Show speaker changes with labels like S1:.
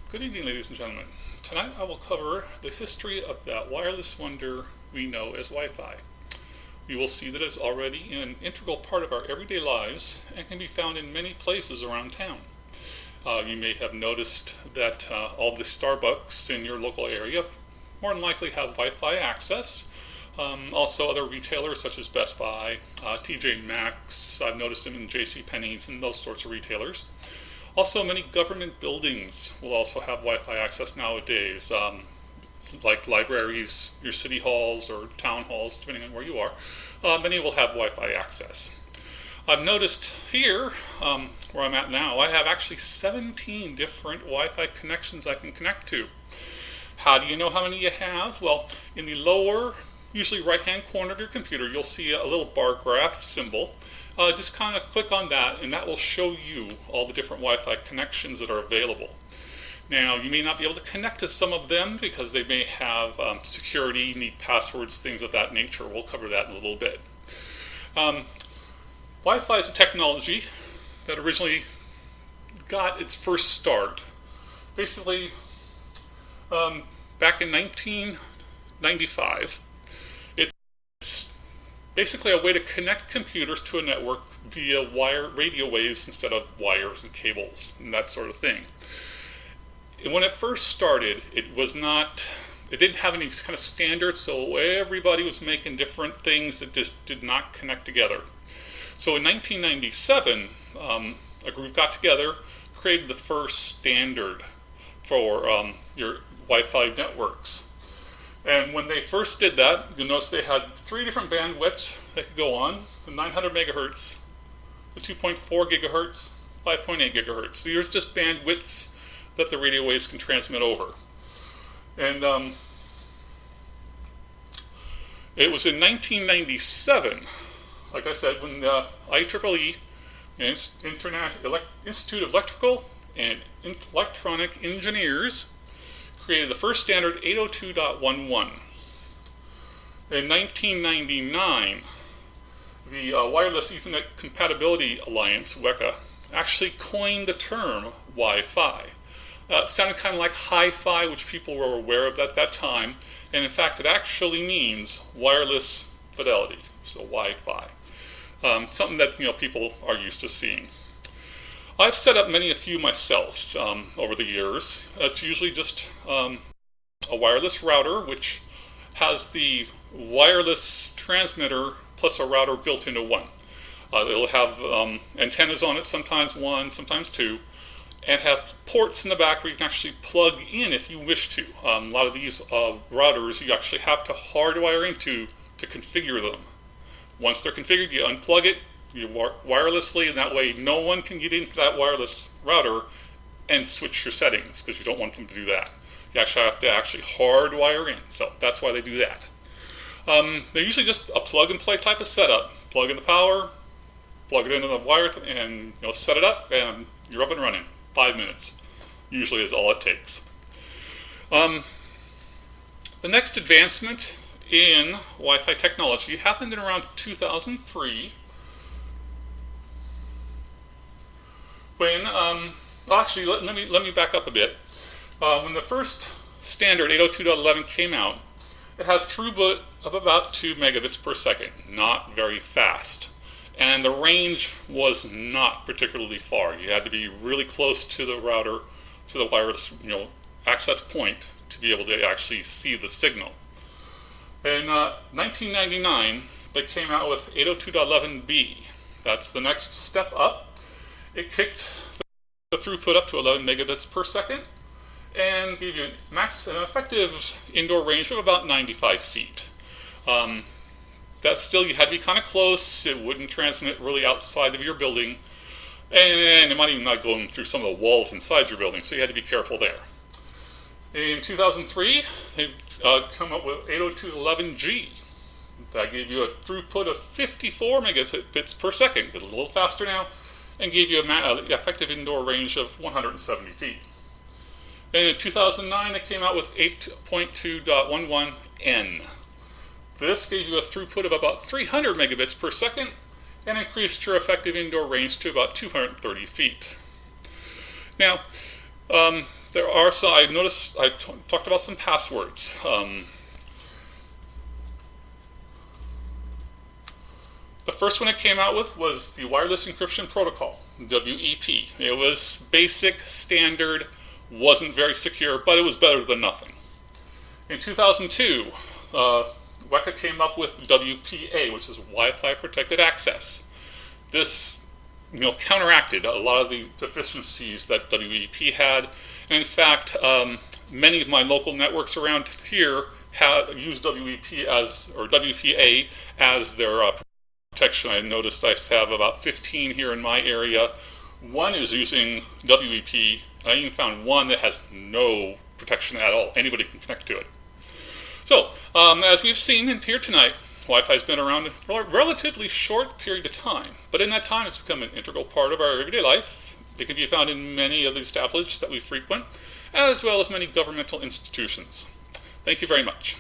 S1: Good evening, ladies and gentlemen. Tonight I will cover the history of that wireless wonder we know as Wi-Fi. You will see that it's already an integral part of our everyday lives and can be found in many places around town. You may have noticed that all the Starbucks in your local area more than likely have Wi-Fi access. Also other retailers such as Best Buy, TJ Maxx, I've noticed them in JCPenney's and those sorts of retailers. Also, many government buildings will also have Wi-Fi access nowadays, like libraries, your city halls, or town halls, depending on where you are. Many will have Wi-Fi access. I've noticed here, where I'm at now, I have actually 17 different Wi-Fi connections I can connect to. How do you know how many you have? Well, in the lower, usually right-hand corner of your computer, you'll see a little bar graph symbol. Just kind of click on that and that will show you all the different Wi-Fi connections that are available. Now, you may not be able to connect to some of them because they may have security, need passwords, things of that nature. We'll cover that in a little bit. Wi-Fi is a technology that originally got its first start. Basically, back in 1995, it's basically a way to connect computers to a network via radio waves instead of wires and cables and that sort of thing. And when it first started, it didn't have any kind of standards, so everybody was making different things that just did not connect together. So in 1997, a group got together, created the first standard for your Wi-Fi networks. And when they first did that, you'll notice they had 3 different bandwidths they could go on: the 900 megahertz, the 2.4 gigahertz, 5.8 gigahertz. These are just bandwidths that the radio waves can transmit over. And it was in 1997, like I said, when the IEEE, Institute of Electrical and Electronic Engineers, created the first standard 802.11. In 1999, the Wireless Ethernet Compatibility Alliance, WECA, actually coined the term Wi-Fi. It sounded kind of like hi-fi, which people were aware of at that time, and in fact it actually means wireless fidelity, so Wi-Fi. Something that people are used to seeing. I've set up a few myself over the years. It's usually just a wireless router, which has the wireless transmitter plus a router built into one. It'll have antennas on it, sometimes 1, sometimes 2, and have ports in the back where you can actually plug in if you wish to. A lot of these routers you actually have to hardwire into to configure them. Once they're configured, you unplug it, you wirelessly, and that way no one can get into that wireless router and switch your settings, because you don't want them to do that. You actually have to hardwire in, so that's why they do that. They're usually just a plug-and-play type of setup. Plug in the power, plug it into the wire, and set it up, and you're up and running. 5 minutes usually is all it takes. The next advancement in Wi-Fi technology happened in around 2003. When, actually, let me back up a bit. When the first standard 802.11 came out, it had throughput of about 2 megabits per second, not very fast. And the range was not particularly far. You had to be really close to the router, to the wireless, access point to be able to actually see the signal. In 1999, they came out with 802.11b. That's the next step up. It kicked the throughput up to 11 megabits per second and gave you an effective indoor range of about 95 feet. That still, you had to be kind of close. It wouldn't transmit really outside of your building, and it might even not go through some of the walls inside your building, so you had to be careful there. In 2003, they come up with 802.11g. That gave you a throughput of 54 megabits per second, a little faster now, and gave you an effective indoor range of 170 feet. And in 2009, they came out with 8.2.11n. This gave you a throughput of about 300 megabits per second and increased your effective indoor range to about 230 feet. Now, the there are some, I noticed, I talked about some passwords. The first one it came out with was the Wireless Encryption Protocol, WEP. It was basic, standard, wasn't very secure, but it was better than nothing. In 2002, WECA came up with WPA, which is Wi-Fi Protected Access. This counteracted a lot of the deficiencies that WEP had. And in fact, many of my local networks around here use WPA as their protection. I noticed I have about 15 here in my area. One is using WEP. I even found one that has no protection at all. Anybody can connect to it. So, as we've seen here tonight, Wi-Fi has been around for a relatively short period of time, but in that time it's become an integral part of our everyday life. It can be found in many of the establishments that we frequent, as well as many governmental institutions. Thank you very much.